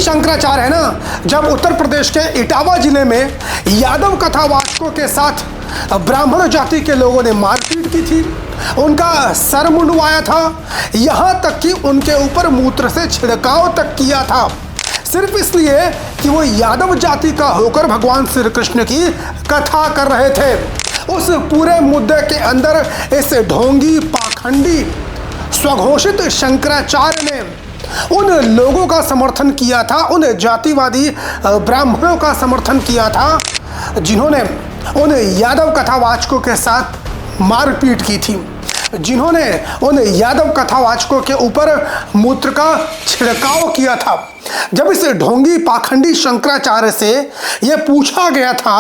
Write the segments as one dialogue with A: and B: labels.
A: वही शंकराचार्य है ना, जब उत्तर प्रदेश के इटावा जिले में यादव कथावाचकों के साथ ब्राह्मण जाति के लोगों ने मारपीट की थी, उनका सर मुंडवाया था, यहाँ तक कि उनके ऊपर मूत्र से छिड़काव तक किया था, सिर्फ इसलिए कि वो यादव जाति का होकर भगवान श्री कृष्ण की कथा कर रहे थे। उस पूरे मुद्दे के अंदर इस ढोंगी पाखंडी स्वघोषित शंकराचार्य ने उन लोगों का समर्थन किया था, उन जातिवादी ब्राह्मणों का समर्थन किया था जिन्होंने उन यादव कथावाचकों के साथ मारपीट की थी, जिन्होंने उन यादव कथावाचकों के ऊपर मूत्र का छिड़काव किया था। जब इस ढोंगी पाखंडी शंकराचार्य से यह पूछा गया था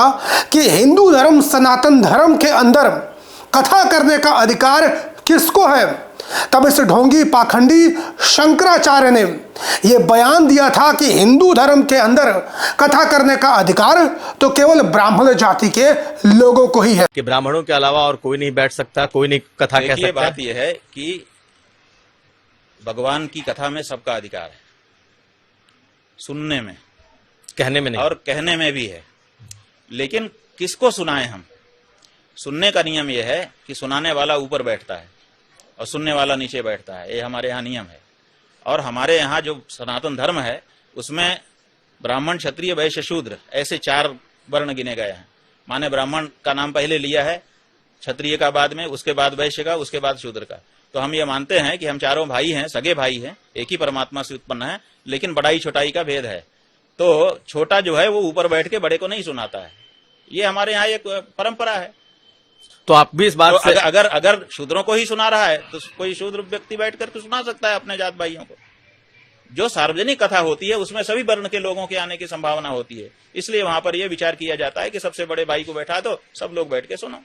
A: कि हिंदू धर्म सनातन धर्म के अंदर कथा करने का अधिकार किसको है, तब इस ढोंगी पाखंडी शंकराचार्य ने यह बयान दिया था कि हिंदू धर्म के अंदर कथा करने का अधिकार तो केवल ब्राह्मण जाति के लोगों को ही है,
B: कि ब्राह्मणों के अलावा और कोई नहीं बैठ सकता, कोई नहीं कथा कह सकता।
C: बात यह है कि भगवान की कथा में सबका अधिकार है, सुनने में,
B: कहने में नहीं
C: और कहने में भी है, लेकिन किसको सुनाएं हम। सुनने का नियम यह है कि सुनाने वाला ऊपर बैठता है और सुनने वाला नीचे बैठता है, ये हमारे यहाँ नियम है। और हमारे यहाँ जो सनातन धर्म है उसमें ब्राह्मण क्षत्रिय वैश्य शूद्र ऐसे 4 वर्ण गिने गए हैं। माने ब्राह्मण का नाम पहले लिया है, क्षत्रिय का बाद में, उसके बाद वैश्य का, उसके बाद शूद्र का। तो हम ये मानते हैं कि हम चारों भाई हैं, सगे भाई हैं, एक ही परमात्मा से उत्पन्न है, लेकिन बड़ाई छोटाई का भेद है। तो छोटा जो है वो ऊपर बैठ के बड़े को नहीं सुनाता है, ये हमारे यहाँ एक परंपरा है।
B: तो आप भी इस बात
C: तो
B: से
C: अगर शूद्रों को ही सुना रहा है तो कोई शूद्र व्यक्ति बैठ करके सुना सकता है अपने जात भाइयों को। जो सार्वजनिक कथा होती है उसमें सभी वर्ण के लोगों के आने की संभावना होती है, इसलिए वहां पर यह विचार किया जाता है कि सबसे बड़े भाई को बैठा दो, सब लोग बैठ के सुनो।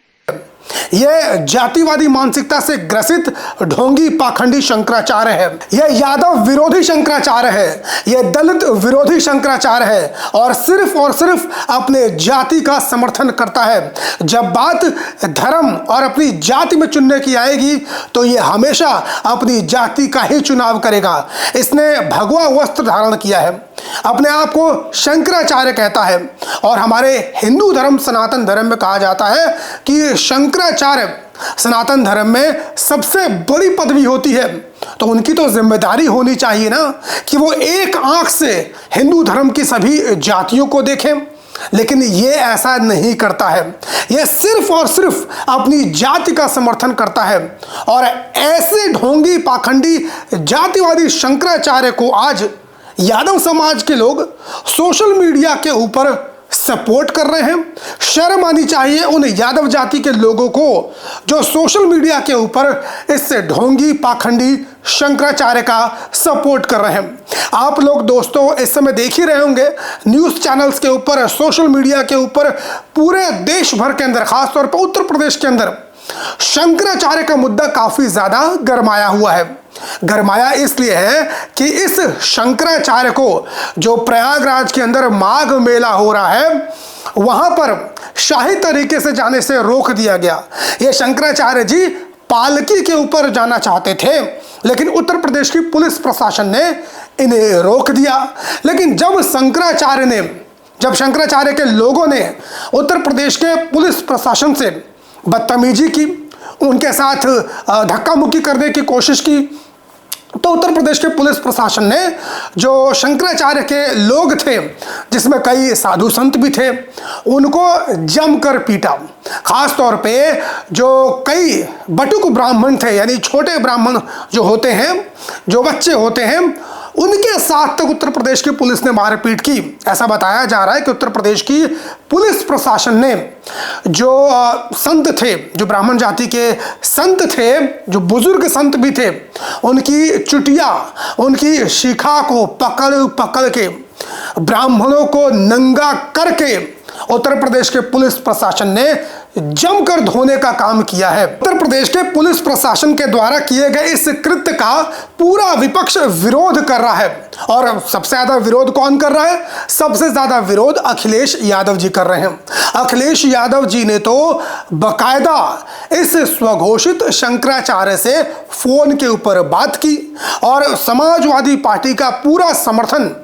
A: यह जातिवादी मानसिकता से ग्रसित ढोंगी पाखंडी शंकराचार्य है, यह यादव विरोधी शंकराचार्य है, यह दलित विरोधी शंकराचार्य है और सिर्फ अपने जाति का समर्थन करता है। जब बात धर्म और अपनी जाति में चुनने की आएगी तो यह हमेशा अपनी जाति का ही चुनाव करेगा। इसने भगवा वस्त्र धारण किया है, अपने आप को शंकराचार्य कहता है और हमारे हिंदू धर्म सनातन धर्म में कहा जाता है कि शंकराचार्य सनातन धर्म में सबसे बड़ी पदवी होती है, तो उनकी तो जिम्मेदारी होनी चाहिए ना कि वो एक आंख से हिंदू धर्म की सभी जातियों को देखें, लेकिन ये ऐसा नहीं करता है। ये सिर्फ और सिर्फ अपनी जाति का समर्थन करता है और ऐसे ढोंगी पाखंडी जातिवादी शंकराचार्य को आज यादव समाज के लोग सोशल मीडिया के ऊपर सपोर्ट कर रहे हैं। शर्म आनी चाहिए उन यादव जाति के लोगों को जो सोशल मीडिया के ऊपर इस ढोंगी पाखंडी शंकराचार्य का सपोर्ट कर रहे हैं। आप लोग दोस्तों इस समय देख ही रहे होंगे न्यूज़ चैनल्स के ऊपर, सोशल मीडिया के ऊपर, पूरे देश भर के अंदर, खासतौर पर उत्तर प्रदेश के अंदर शंकराचार्य का मुद्दा काफी ज्यादा गरमाया हुआ है। गरमाया इसलिए है कि इस शंकराचार्य को जो प्रयागराज के अंदर माघ मेला हो रहा है वहां पर शाही तरीके से जाने से रोक दिया गया। ये शंकराचार्य जी पालकी के ऊपर जाना चाहते थे, लेकिन उत्तर प्रदेश की पुलिस प्रशासन ने इन्हें रोक दिया। लेकिन जब शंकराचार्य के लोगों ने उत्तर प्रदेश के पुलिस प्रशासन से बदतमीजी की, उनके साथ धक्का मुक्की करने की कोशिश की, तो उत्तर प्रदेश के पुलिस प्रशासन ने जो शंकराचार्य के लोग थे, जिसमें कई साधु संत भी थे, उनको जमकर पीटा। खास तौर पे जो कई बटुक ब्राह्मण थे, यानी छोटे ब्राह्मण जो होते हैं, जो बच्चे होते हैं, उनके साथ तक उत्तर प्रदेश की पुलिस ने मारपीट की। ऐसा बताया जा रहा है कि उत्तर प्रदेश की पुलिस प्रशासन ने जो संत थे, जो ब्राह्मण जाति के संत थे, जो बुजुर्ग संत भी थे, उनकी चुटिया, उनकी शिखा को पकड़ पकड़ के ब्राह्मणों को नंगा करके उत्तर प्रदेश के पुलिस प्रशासन ने जमकर धोने का काम किया है। उत्तर प्रदेश के पुलिस प्रशासन के द्वारा किए गए इस कृत्य का पूरा विपक्ष विरोध कर रहा है। और सबसे ज्यादा विरोध कौन कर रहा है? सबसे ज्यादा विरोध अखिलेश यादव जी कर रहे हैं। अखिलेश यादव जी ने तो बकायदा इस स्वघोषित शंकराचार्य से फोन के ऊपर बात की और समाजवादी पार्टी का पूरा समर्थन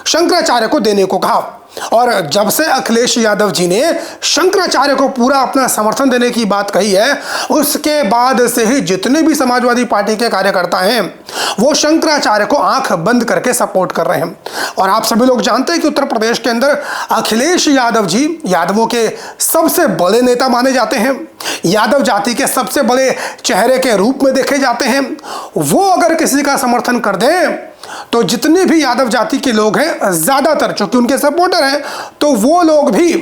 A: शंकराचार्य को देने को कहा। और जब से अखिलेश यादव जी ने शंकराचार्य को पूरा अपना समर्थन देने की बात कही है, उसके बाद से ही जितने भी समाजवादी पार्टी के कार्यकर्ता हैं वो शंकराचार्य को आंख बंद करके सपोर्ट कर रहे हैं। और आप सभी लोग जानते हैं कि उत्तर प्रदेश के अंदर अखिलेश यादव जी यादवों के सबसे बड़े नेता माने जाते हैं, यादव जाति के सबसे बड़े चेहरे के रूप में देखे जाते हैं। वो अगर किसी का समर्थन कर दें तो जितने भी यादव जाति के लोग हैं, ज्यादातर चूंकि उनके सपोर्टर हैं, तो वो लोग भी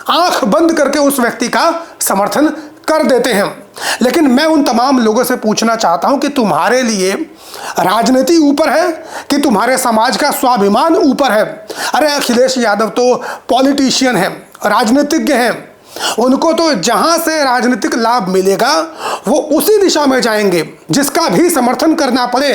A: आंख बंद करके उस व्यक्ति का समर्थन कर देते हैं। लेकिन मैं उन तमाम लोगों से पूछना चाहता हूं कि तुम्हारे लिए राजनीति ऊपर है कि तुम्हारे समाज का स्वाभिमान ऊपर है? अरे अखिलेश यादव तो पॉलिटिशियन हैं, राजनीतिज्ञ हैं, उनको तो जहां से राजनीतिक लाभ मिलेगा वो उसी दिशा में जाएंगे। जिसका भी समर्थन करना पड़े,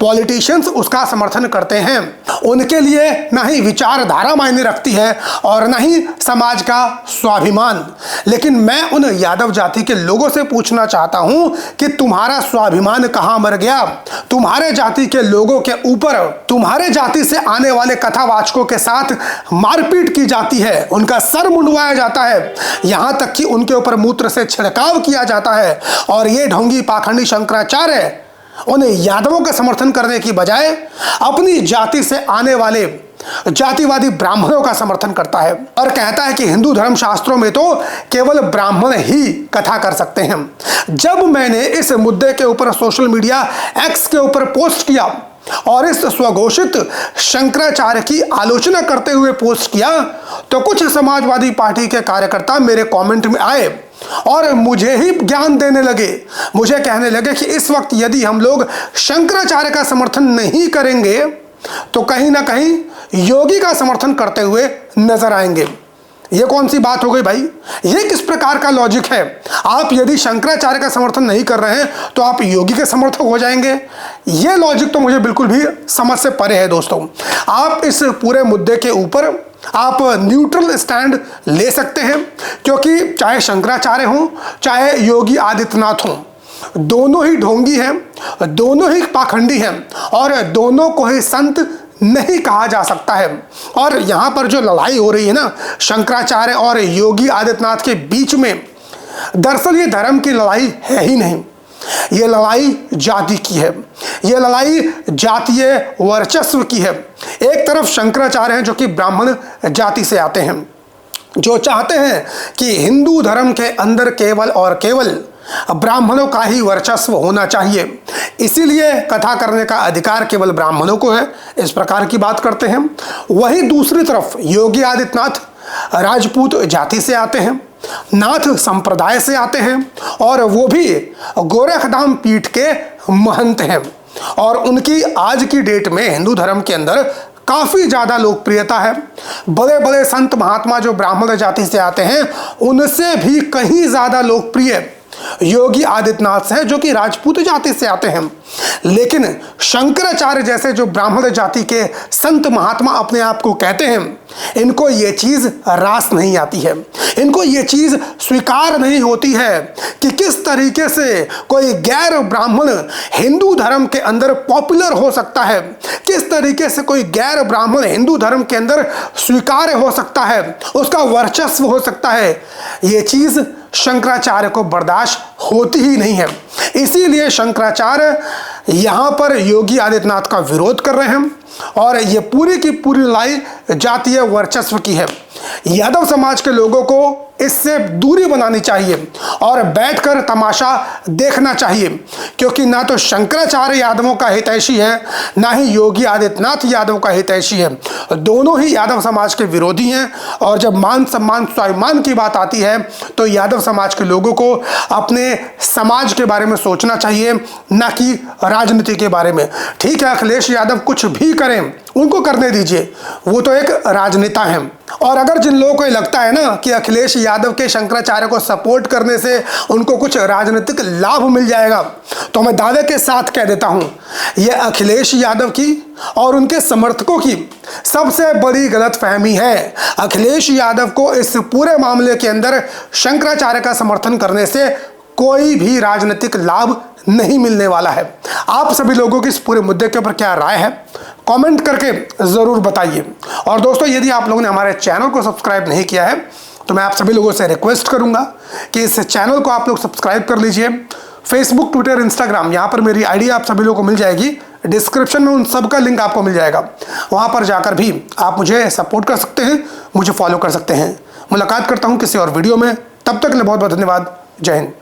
A: पॉलिटिशियंस उसका समर्थन करते हैं। उनके लिए ना ही विचारधारा मायने रखती है और ना ही समाज का स्वाभिमान। लेकिन मैं उन यादव जाति के लोगों से पूछना चाहता हूं कि तुम्हारा स्वाभिमान कहां मर गया? तुम्हारे जाति के लोगों के ऊपर, तुम्हारे जाति से आने वाले कथावाचकों के साथ मारपीट की जाती है, उनका सर मुंडवाया जाता है, यहां तक कि उनके ऊपर मूत्र से छिड़काव किया जाता है। और ये ढोंगी पाखंडी शंकराचार्य उन यादवों का समर्थन करने की बजाय अपनी जाति से आने वाले जातिवादी ब्राह्मणों का समर्थन करता है और कहता है कि हिंदू धर्म शास्त्रों में तो केवल ब्राह्मण ही कथा कर सकते हैं। जब मैंने इस मुद्दे के ऊपर सोशल मीडिया एक्स के ऊपर पोस्ट किया और इस स्वघोषित शंकराचार्य की आलोचना करते हुए पोस्ट किया, तो कुछ समाजवादी पार्टी के कार्यकर्ता मेरे कमेंट में आए और मुझे ही ज्ञान देने लगे। मुझे कहने लगे कि इस वक्त यदि हम लोग शंकराचार्य का समर्थन नहीं करेंगे तो कहीं ना कहीं योगी का समर्थन करते हुए नजर आएंगे। ये कौन सी बात हो गई भाई? ये किस प्रकार का लॉजिक है? आप यदि शंकराचार्य का समर्थन नहीं कर रहे हैं तो आप योगी के समर्थक हो जाएंगे? ये लॉजिक तो मुझे बिल्कुल भी समझ से परे है। दोस्तों, आप इस पूरे मुद्दे के ऊपर आप न्यूट्रल स्टैंड ले सकते हैं, क्योंकि चाहे शंकराचार्य हों चाहे योगी आदित्यनाथ हों, दोनों ही ढोंगी हैं, दोनों ही पाखंडी हैं और दोनों को ही संत नहीं कहा जा सकता है। और यहाँ पर जो लड़ाई हो रही है ना शंकराचार्य और योगी आदित्यनाथ के बीच में, दरअसल ये धर्म की लड़ाई है ही नहीं, ये लड़ाई जाति की है, ये लड़ाई जातीय वर्चस्व की है। एक तरफ शंकराचार्य हैं जो कि ब्राह्मण जाति से आते हैं, जो चाहते हैं कि हिंदू धर्म के अंदर केवल और केवल ब्राह्मणों का ही वर्चस्व होना चाहिए, इसीलिए कथा करने का अधिकार केवल ब्राह्मणों को है, इस प्रकार की बात करते हैं। वहीं दूसरी तरफ योगी आदित्यनाथ राजपूत जाति से आते हैं, नाथ संप्रदाय से आते हैं और वो भी गोरखधाम पीठ के महंत हैं। और उनकी आज की डेट में हिंदू धर्म के अंदर काफ़ी ज़्यादा लोकप्रियता है। बड़े बड़े संत महात्मा जो ब्राह्मण जाति से आते हैं उनसे भी कहीं ज़्यादा लोकप्रिय योगी आदित्यनाथ हैं जो कि राजपूत जाति से आते हैं। लेकिन शंकराचार्य जैसे जो ब्राह्मण जाति के संत महात्मा अपने आप को कहते हैं, इनको ये चीज़ रास नहीं आती है, इनको ये चीज़ स्वीकार नहीं होती है कि किस तरीके से कोई गैर ब्राह्मण हिंदू धर्म के अंदर पॉपुलर हो सकता है, किस तरीके से कोई गैर ब्राह्मण हिंदू धर्म के अंदर स्वीकार्य हो सकता है, उसका वर्चस्व हो सकता है। ये चीज़ शंकराचार्य को बर्दाश्त होती ही नहीं है। इसीलिए शंकराचार्य यहाँ पर योगी आदित्यनाथ का विरोध कर रहे हैं और ये पूरी की पूरी लड़ाई जातीय वर्चस्व की है। यादव समाज के लोगों को इससे दूरी बनानी चाहिए और बैठकर तमाशा देखना चाहिए, क्योंकि ना तो शंकराचार्य यादवों का हितैषी है ना ही योगी आदित्यनाथ यादव का हितैषी है। दोनों ही यादव समाज के विरोधी हैं और जब मान सम्मान स्वाभिमान की बात आती है तो यादव समाज के लोगों को अपने समाज के बारे में सोचना चाहिए, ना कि राजनीति के बारे में। ठीक है, अखिलेश यादव कुछ भी करें, उनको करने दीजिए, वो तो एक राजनेता हैं। और अगर जिन लोगों को लगता है ना कि अखिलेश यादव के शंकराचार्य को सपोर्ट करने से उनको कुछ राजनीतिक लाभ मिल जाएगा, तो मैं दावे के साथ कह देता हूं, यह अखिलेश यादव की और उनके समर्थकों की सबसे बड़ी गलतफहमी है। अखिलेश यादव को इस पूरे मामले के अंदर शंकराचार्य का समर्थन करने से कोई भी राजनीतिक लाभ नहीं मिलने वाला है। आप सभी लोगों की इस पूरे मुद्दे के ऊपर क्या राय है, कमेंट करके ज़रूर बताइए। और दोस्तों, यदि आप लोगों ने हमारे चैनल को सब्सक्राइब नहीं किया है तो मैं आप सभी लोगों से रिक्वेस्ट करूंगा कि इस चैनल को आप लोग सब्सक्राइब कर लीजिए। फेसबुक, ट्विटर, इंस्टाग्राम, यहाँ पर मेरी आईडी आप सभी लोगों को मिल जाएगी। डिस्क्रिप्शन में उन सब का लिंक आपको मिल जाएगा। वहाँ पर जाकर भी आप मुझे सपोर्ट कर सकते हैं, मुझे फॉलो कर सकते हैं। मुलाकात करता हूँ किसी और वीडियो में। तब तक के लिए बहुत बहुत धन्यवाद। जय हिंद।